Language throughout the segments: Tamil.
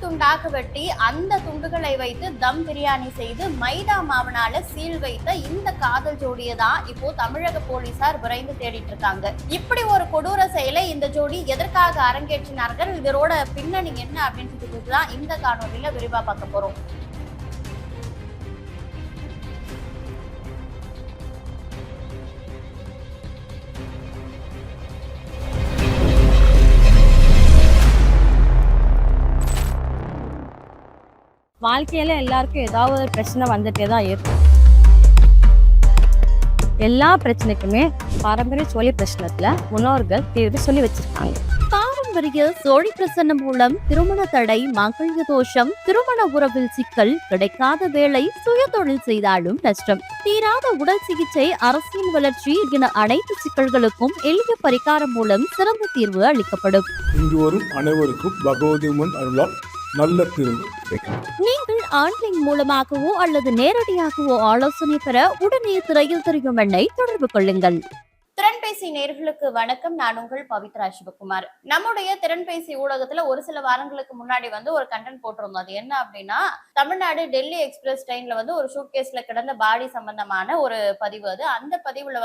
துண்டாக வெட்டி அந்த துண்டுகளை வைத்து தம் பிரியாணி செய்து மைதா மாவுனால சீல் வைத்த இந்த காதல் ஜோடியை தான் இப்போ தமிழக போலீசார் விரைந்து தேடிட்டு இருக்காங்க. இப்படி ஒரு கொடூர செயலை இந்த ஜோடி எதற்காக அரங்கேற்றினார்கள், இதோட பின்னணி என்ன அப்படின்றது தான் இந்த காணொலியில விரிவா பார்க்க போறோம். வாழ்க்கையில எல்லாருக்கும் ஏதாவது ஒரு பிரச்சனை வந்துட்டே தான் இருக்கும். எல்லா பிரச்சனைக்குமே பாரம்பரிய சோழி பிரச்சனத்துல முன்னோர்கள் தீர்வு சொல்லி வச்சிருக்காங்க. பாரம்பரிய சோழி பிரசன்னம் மூலம் திருமண தடை, மங்கள தோஷம், திருமண உறவில் சிக்கல், கிடைக்காத வேலை, சுய தொழில் செய்தாலும் நஷ்டம், தீராத உடல் சிகிச்சை, அரசியல் வளர்ச்சி என அனைத்து சிக்கல்களுக்கும் எளிய பரிகாரம் மூலம் சிறந்த தீர்வு அளிக்கப்படும். இங்கு வரும் அனைவருக்கும் பகவதி முன் அருளால் நல்ல தீர்வு. நீங்கள் ஆன்லைன் மூலமாகவோ அல்லது நேரடியாகவோ ஆலோசனை பெற உடனே திரையில் தெரியும் எண்ணை தொடர்பு கொள்ளுங்கள். திறன்பேசி நேயர்களுக்கு வணக்கம். நான் உங்கள் பவித்ரா சிவகுமார். நம்முடைய திறன்பேசி ஊடகத்துல ஒரு சில வாரங்களுக்கு முன்னாடி ஒரு கண்டென்ட் போட்டிருந்தோம். அது என்ன அப்படின்னா, தமிழ்நாடு டெல்லி எக்ஸ்பிரஸ் ட்ரெயின்ல ஒரு சூட்கேஸ்ல கிடந்த பாடி சம்பந்தமான ஒரு பதிவு. அது அந்த பதிவுல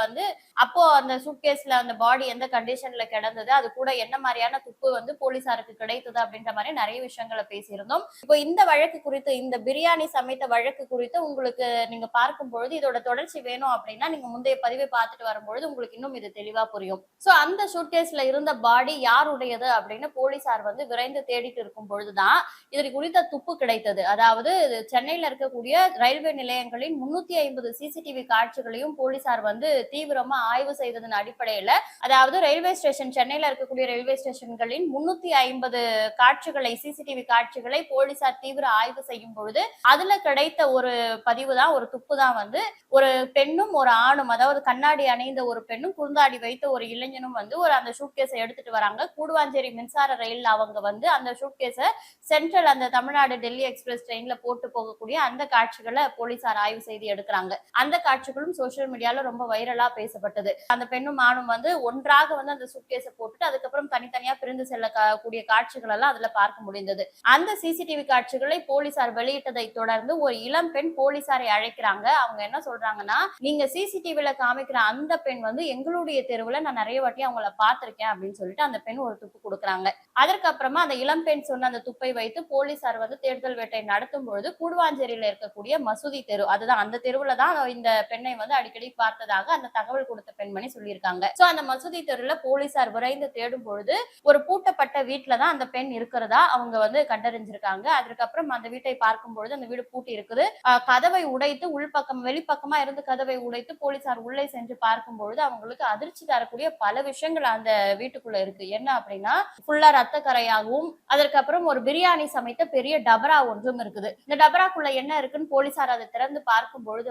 அப்போ அந்த சூட்கேஸ்ல அந்த பாடி எந்த கண்டிஷன்ல கிடந்தது, அது கூட என்ன மாதிரியான துப்பு போலீசாருக்கு கிடைத்தது அப்படின்ற மாதிரி நிறைய விஷயங்களை பேசியிருந்தோம். இப்போ இந்த வழக்கு குறித்து, இந்த பிரியாணி சமைத்த வழக்கு குறித்து உங்களுக்கு நீங்க பார்க்கும் பொழுது இதோட தொடர்ச்சி வேணும் அப்படின்னா நீங்க முந்தைய பதிவை பார்த்துட்டு வரும்பொழுது உங்களுக்கு இன்னும் இது தெளிவா புரியும். சோ அந்த சூட்கேஸ்ல இருந்த பாடி யாருடையது அப்படின்னு போலீசார் விரைந்து தேடிட்டு இருக்கும் பொழுதுதான் இதற்கு குறித்த துப்பு கிடைத்தது. அதாவது சென்னையில இருக்கக்கூடிய ரயில்வே நிலையங்களின் 350 சிசிடிவி காட்சிகளையும் போலீசார் தீவிரமா ஆய்வு செய்ததன் அடிப்படையில, அதாவது ரயில்வே ஸ்டேஷன், சென்னையில இருக்கக்கூடிய ரயில்வே ஸ்டேஷன்களின் 350 காட்சிகளை, சிசிடிவி காட்சிகளை போலீசார் தீவிர ஆய்வு செய்யும் பொழுது அதுல கிடைத்த ஒரு பதிவு தான், ஒரு துப்பு தான் ஒரு பெண்ணும் ஒரு ஆணும், அதாவது கண்ணாடி அணிந்த ஒரு பெண்ணும் குறுந்தாடி வைத்த ஒரு இளைஞனும் ஒரு அந்த சூட்கேஸை எடுத்துட்டு வராங்க. கூடுவாஞ்சேரி மின்சார ரயில் அவங்க அந்த சூட்கேஸை சென்ட்ரல், அந்த தமிழ்நாடு டெல்லி எக்ஸ்பிரஸ் ட்ரெயின்ல போட்டு போகக்கூடிய அந்த காட்சிகளை போலீசார் ஆய்வு செய்து எடுக்கிறாங்க. அந்த காட்சிகளும் சோசியல் மீடியால ரொம்ப வைரலா பேசப்பட்டது. அந்த பெண்ணும் ஆணும் ஒன்றாக அந்த சூட்கேஸை போட்டுட்டு அதுக்கப்புறம் தனித்தனியா பிரிந்து செல்லக்கூடிய காட்சிகள் எல்லாம் அதுல பார்க்க முடிந்தது. அந்த சிசிடிவி காட்சிகளை போலீசார் வெளியிட்டதை தொடர்ந்து ஒரு இளம் பெண் போலீசாரை அழைக்கிறாங்க. அவங்க என்ன சொல்றாங்கன்னா, நீங்க சிசிடிவில காமிக்கிற அந்த பெண் எங்களுடைய தெருவுல நான் நிறைய வாட்டி அவங்கள பார்த்திருக்கேன் அப்படின்னு சொல்லிட்டு அந்த பெண் ஒரு துப்பு கொடுக்குறாங்க. அதற்கப்புறமா அந்த இளம் பெண் சொன்ன அந்த துப்பை வைத்து போலீசார் தேடுதல் வேட்டை நடத்தும் பொழுது கூடுவாஞ்சேரியில இருக்கக்கூடிய மசூதி தெரு, அதுதான் அந்த தெருவுல தான் இந்த பெண்ணை அடிக்கடி பார்த்ததாக அந்த தகவல் கொடுத்த பெண்மணி சொல்லியிருக்காங்க. சோ அந்த மசூதி தெருல போலீசார் விரைந்து தேடும் பொழுது ஒரு பூட்டப்பட்ட வீட்டுல தான் அந்த பெண் இருக்கிறதா அவங்க கண்டறிஞ்சிருக்காங்க. அதுக்கப்புறம் அந்த வீட்டை பார்க்கும் பொழுது அந்த வீடு பூட்டி இருக்குது. கதவை உடைத்து உள்பக்கம், வெளிப்பக்கமா இருந்து கதவை உடைத்து போலீசார் உள்ளே சென்று பார்க்கும் பொழுது அவங்களுக்கு அதிர்ச்சி தரக்கூடிய பல விஷயங்கள் அந்த வீட்டுக்குள்ள இருக்கு. என்ன அப்படின்னா, ஃபுல்லா ரத்த கரையாகவும், அதற்கப்புறம் ஒரு பிரியாணி சமைத்த பெரிய டபரா ஒன்றும் இருக்குது. இந்த டபராக்குள்ள என்ன இருக்குன்னு போலீசார் அதை திறந்து பார்க்கும் பொழுது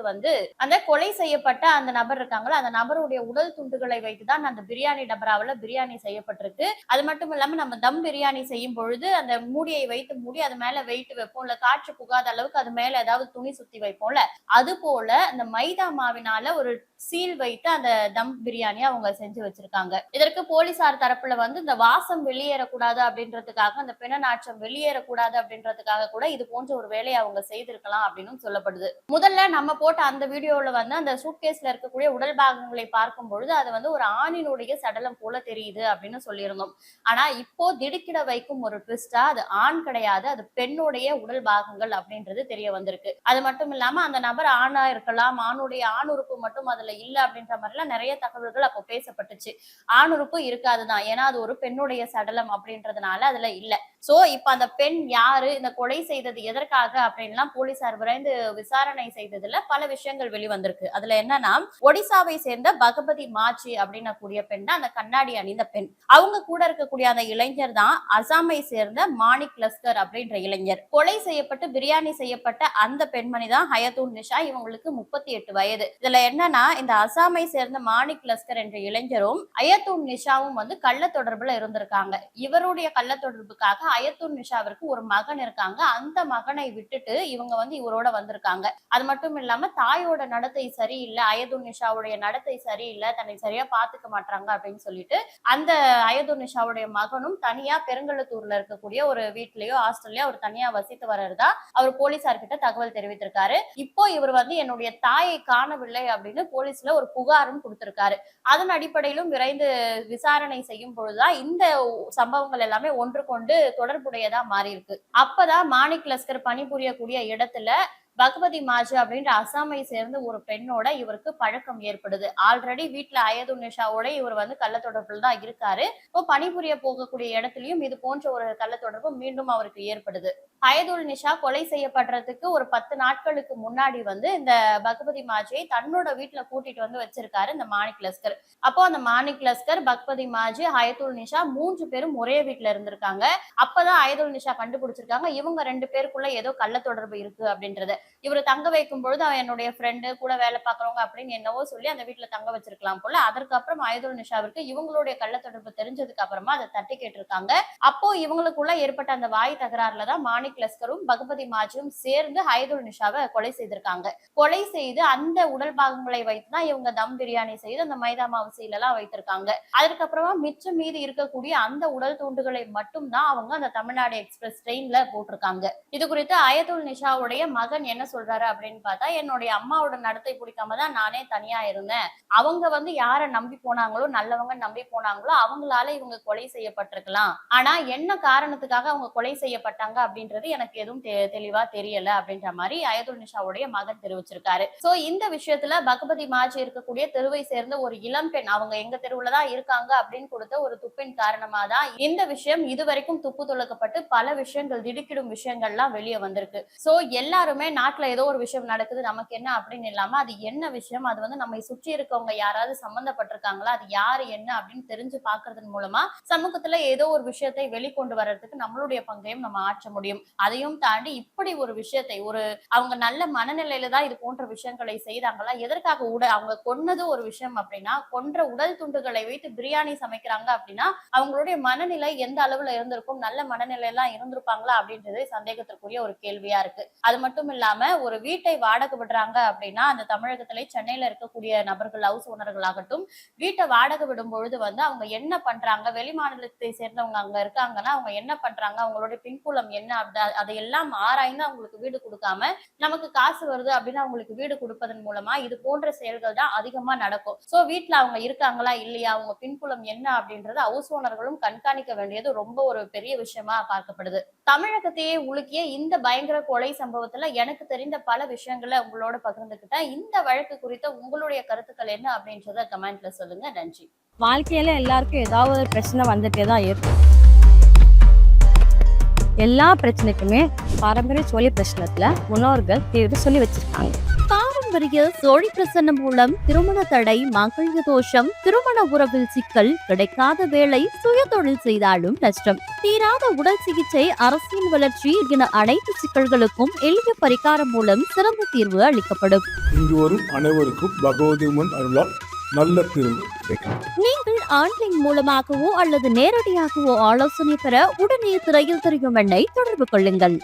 அந்த கொலை செய்யப்பட்ட அந்த நபர் இருக்காங்களா, அந்த நபருடைய உடல் துண்டுகளை வைத்துதான் அந்த பிரியாணி டபராவில் பிரியாணி செய்யப்பட்டிருக்கு. அது மட்டும் இல்லாம நம்ம தம் பிரியாணி செய்யும் பொழுது அந்த மூடியை வைத்து மூடி அது மேல வெயிட் வைப்போம், இல்ல காற்று புகாத அளவுக்கு அது மேல ஏதாவது துணி சுத்தி வைப்போம்ல, அது போல அந்த மைதா மாவினால ஒரு சீல் வைத்து அந்த தம் பிரியாணி அவங்க செஞ்சு வச்சிருக்காங்க. இதற்கு போலீசார் தரப்புல இந்த வாசம் வெளியேறக்கூடாது அப்படின்றதுக்காக, அந்த பிண நாற்றம் வெளியேறக்கூடாது அப்படின்றதுக்காக கூட இது போன்ற ஒரு வேலையை அவங்க செய்திருக்கலாம் அப்படின்னு சொல்லப்படுது. முதல்ல நம்ம போட்ட அந்த வீடியோல அந்த சூட்கேஸ்ல இருக்கக்கூடிய உடல் பாகங்களை பார்க்கும் பொழுது அது ஒரு ஆணினுடைய சடலம் போல தெரியுது அப்படின்னு சொல்லியிருந்தோம். ஆனா இப்போ திடுக்கிட வைக்கும் ஒரு ட்விஸ்டா, அது ஆண் கிடையாது, அது பெண்ணுடைய உடல் பாகங்கள் அப்படின்றது தெரிய வந்திருக்கு. அது மட்டும் இல்லாம அந்த நபர் ஆணா இருக்கலாம், ஆணுடைய ஆண் உறுப்பு மட்டும் அதுல இல்ல அப்படின்ற மாதிரிலாம் நிறைய தகவல்கள் அப்போ பேசப்பட்டுச்சு. ஆணுறுப்பு இருக்காதுதான், ஏன்னா அது ஒரு பெண்ணுடைய சடலம் அப்படின்றதுனால அதுல இல்ல. சோ இப்ப அந்த பெண் யாரு, இந்த கொலை செய்தது எதற்காக அப்படின்லாம் போலீசார் விரைந்து விசாரணை செய்ததுல பல விஷயங்கள் வெளிவந்திருக்கு. அதுல என்னன்னா, ஒடிசாவை சேர்ந்த பகபதி மாச்சி அப்படின்னு கூடிய பெண் தான் அந்த கண்ணாடி அணிந்த பெண். அவங்க கூட இருக்கக்கூடிய அந்த இளைஞர் தான் அசாமை சேர்ந்த மாணிக் லஸ்கர் அப்படின்ற இளைஞர். கொலை செய்யப்பட்டு பிரியாணி செய்யப்பட்ட அந்த பெண்மணி தான் ஹயத்தூன் நிஷா. இவங்களுக்கு 38 வயது. இதுல என்னன்னா, இந்த அசாமை சேர்ந்த மாணிக் லஸ்கர் என்ற இளைஞரும் ஹயத்தூன் நிஷாவும் கள்ள தொடர்புல இருந்திருக்காங்க. இவருடைய கள்ள தொடர்புக்காக அயத்துன் நிஷாவிற்கு ஒரு மகன் இருக்காங்க. அந்த மகனை விட்டுட்டு இவங்க வந்து இவரோட வந்திருக்காங்க. அது மட்டும் இல்லாம தாயோட நடத்தை சரியில்லை, அயதுன் நிஷாவுடைய நடத்தை சரியில்லை, தன்னை சரியா பாத்துக்க மாட்டாங்க அப்படின்னு சொல்லிட்டு அந்த அயதுன் நிஷாவுடைய மகனும் தனியா பெருங்கலத்தூர்ல இருக்கக்கூடிய ஒரு வீட்லயோ ஹாஸ்டல்லயோ அவர் தனியா வசித்து வர்றதா அவர் போலீசார்கிட்ட தகவல் தெரிவித்திருக்காரு. இப்போ இவர் வந்து என்னுடைய தாயை காணவில்லை அப்படின்னு போலீஸ்ல ஒரு புகாரும் கொடுத்திருக்காரு. அதன் அடிப்படையிலும் விரைந்து விசாரணை செய்யும் பொழுதுதான் இந்த சம்பவங்கள் எல்லாமே ஒன்றுக்கொண்டு தொடர்புடையதா மாறி இருக்கு. அப்பதான் மாணிக் லஸ்கர் பணிபுரியக்கூடிய இடத்துல பகவதி மாஜி அப்படின்ற அசாமை சேர்ந்த ஒரு பெண்ணோட இவருக்கு பழக்கம் ஏற்படுது. ஆல்ரெடி வீட்டுல அயதுன் நிஷாவோட இவர் வந்து கள்ள தொடர்புல தான் இருக்காரு. இப்போ பணிபுரிய போகக்கூடிய இடத்துலயும் இது போன்ற ஒரு கள்ள தொடர்பு மீண்டும் அவருக்கு ஏற்படுது. அயதுல் நிஷா கொலை செய்யப்படுறதுக்கு ஒரு 10 நாட்களுக்கு முன்னாடி வந்து இந்த பகவதி மாஜியை தன்னோட வீட்டுல கூட்டிட்டு வந்து வச்சிருக்காரு இந்த மாணிக் லஸ்கர். அப்போ அந்த மாணிக் லஸ்கர், பகவதி மாஜி, அயதுல் நிஷா 3 பேரும் ஒரே வீட்டுல இருந்திருக்காங்க. அப்பதான் அயதுல் நிஷா கண்டுபிடிச்சிருக்காங்க இவங்க 2 பேருக்குள்ள ஏதோ கள்ள தொடர்பு இருக்கு அப்படின்றது. இவரு தங்க வைக்கும் பொழுது அவன் என்னுடைய ஃப்ரெண்டு கூட வேலை பாக்குறவங்க அப்படின்னு என்னவோ சொல்லி அந்த வீட்டுல தங்க வச்சிருக்கலாம் போல. அதற்கப்புறம் அயதுல் நிஷாவிற்கு இவங்களுடைய கள்ள தொடர்பு தெரிஞ்சதுக்கு அப்புறமா அதை தட்டி கேட்டிருக்காங்க. அப்போ இவங்களுக்குள்ள ஏற்பட்ட அந்த வாய் தகராறுலதான் மாணிக் லஸ்கரும் பகவதி மாஜியும் சேர்ந்து அயதுல் நிஷாவை கொலை செய்திருக்காங்க. கொலை செய்து அந்த உடல் பாகங்களை வைத்துதான் இவங்க தம் பிரியாணி செய்து அந்த மைதா மாவு சீலெல்லாம் வைத்திருக்காங்க. அதுக்கப்புறமா மிச்சம் மீது இருக்கக்கூடிய அந்த உடல் தூண்டுகளை மட்டும் தான் அவங்க அந்த தமிழ்நாடு எக்ஸ்பிரஸ் ட்ரெயின்ல போட்டிருக்காங்க. இது குறித்து அயதுல் நிஷாவுடைய மகன் என்ன சொல்றாரு அப்படின்னு பார்த்தா, என்னுடைய அம்மாவோட நடத்தை பிடிக்காம தான் நானே தனியா இருந்தேன். அவங்க வந்து யாரை நம்பி போனாங்களோ, நல்லவங்க நம்பி போனாங்களோ அவங்களால இவங்க கொலை செய்யப்பட்டிருக்கலாம். ஆனா என்ன காரணத்துக்காக அவங்க கொலை செய்யப்பட்டாங்க அப்படின்றது எனக்கு எதுவும் தெளிவா தெரியல அப்படின்ற மாதிரி அயதுல் நிஷாவுடைய மகன் தெரிவிச்சிருக்காரு. சோ இந்த விஷயத்துல பகவதி மாஜி இருக்கக்கூடிய தெருவை சேர்ந்த ஒரு இளம்பெண் அவங்க எங்க தெருவுலதான் இருக்காங்க அப்படின்னு கொடுத்த ஒரு துப்பின் காரணமா தான் இந்த விஷயம் இதுவரைக்கும் துப்பு துளக்கப்பட்டு பல விஷயங்கள் திடுக்கிடும் விஷயங்கள்லாம் வெளியே வந்திருக்கு. சோ எல்லாருமே நாட்டுல ஏதோ ஒரு விஷயம் நடக்குது நமக்கு என்ன அப்படின்னு இல்லாம அது என்ன விஷயம், அது வந்து நம்மை சுற்றி இருக்கவங்க யாராவது சம்பந்தப்பட்டிருக்காங்களா, அது யாரு என்ன அப்படின்னு தெரிஞ்சு பாக்குறதன் மூலமா சமூகத்துல ஏதோ ஒரு விஷயத்தை வெளிக்கொண்டு வர்றதுக்கு நம்மளுடைய பங்கையும் நம்ம ஆற்ற முடியும். அதையும் தாண்டி இப்படி ஒரு விஷயத்தை அவங்க நல்ல மனநிலையில தான் இது போன்ற விஷயங்களை செய்தாங்களா, எதற்காக அவங்க கொன்னது ஒரு விஷயம் அப்படின்னா கொன்ற உடல் துண்டுகளை வைத்து பிரியாணி சமைக்கிறாங்க அப்படின்னா அவங்களுடைய மனநிலை எந்த அளவுல இருந்திருக்கும், நல்ல மனநிலை எல்லாம் இருந்திருப்பாங்களா அப்படின்றது சந்தேகத்திற்குரிய ஒரு கேள்வியா இருக்கு. அது மட்டும் இல்லாம ஒரு வீட்டை வாடகை விடுறாங்க அப்படின்னா அந்த தமிழகத்திலே சென்னையில இருக்கக்கூடிய நபர்கள் ஹவுஸ் ஓனர்களாகட்டும் வீட்டை வாடகை விடும் பொழுது வந்து அவங்க என்ன பண்றாங்க, வெளி மாநிலத்தை சேர்ந்தவங்க அங்க இருக்காங்கன்னா அவங்க என்ன பண்றாங்க, அவங்களுடைய பின்புலம் என்ன, அதையெல்லாம் ஆராய்ந்து அவங்களுக்கு வீடு கொடுக்காம நமக்கு காசு வருது அப்படின்னு அவங்களுக்கு வீடு கொடுப்பதன் மூலமா இது போன்ற செயல்கள் தான் அதிகமா நடக்கும். சோ வீட்டுல அவங்க இருக்காங்களா இல்லையா, அவங்க பின்புலம் என்ன அப்படின்றது ஹவுஸ் ஓனர்களும் கண்காணிக்க வேண்டியது ரொம்ப ஒரு பெரிய விஷயமா பார்க்கப்படுது. தமிழகத்தையே உலுக்கிய இந்த பயங்கர கொலை சம்பவத்துல எனக்கு தெரிந்த பல விஷயங்களை உங்களோட பகிர்ந்துக்கிட்டேன். இந்த வழக்கு குறித்த உங்களுடைய கருத்துக்கள் என்ன அப்படின்றத கமெண்ட்ல சொல்லுங்க. நன்றி. வாழ்க்கையில எல்லாருக்கும் ஏதாவது ஒரு பிரச்சனை வந்துட்டே தான் இருக்கும். எல்லா பிரச்சனைக்குமே பாரம்பரிய சோழி பிரச்சனத்துல முன்னோர்கள் தீர்வு சொல்லி வச்சிருக்காங்க. பாரம்பரிய சோழி பிரசன்னம் மூலம் திருமண தடை, மங்கள தோஷம், திருமண உறவில் சிக்கல், கிடைக்காத வேலை, சுய தொழில் செய்தாலும் நஷ்டம், தீராத உடல் சிகிச்சை, அரசியல் வளர்ச்சி என அனைத்து சிக்கல்களுக்கும் எளிய பரிகாரம் மூலம் சிறந்த தீர்வு அளிக்கப்படும். இங்கு வரும் அனைவருக்கும் பகவதி உமன் அருளால் நல்ல தீர்வு கிடைக்கும். நீங்கள் ஆன்லைன் மூலமாகவோ அல்லது நேரடியாகவோ ஆலோசனை பெற உடனே திரையில் தெரியும் எண்ணை தொடர்பு கொள்ளுங்கள்.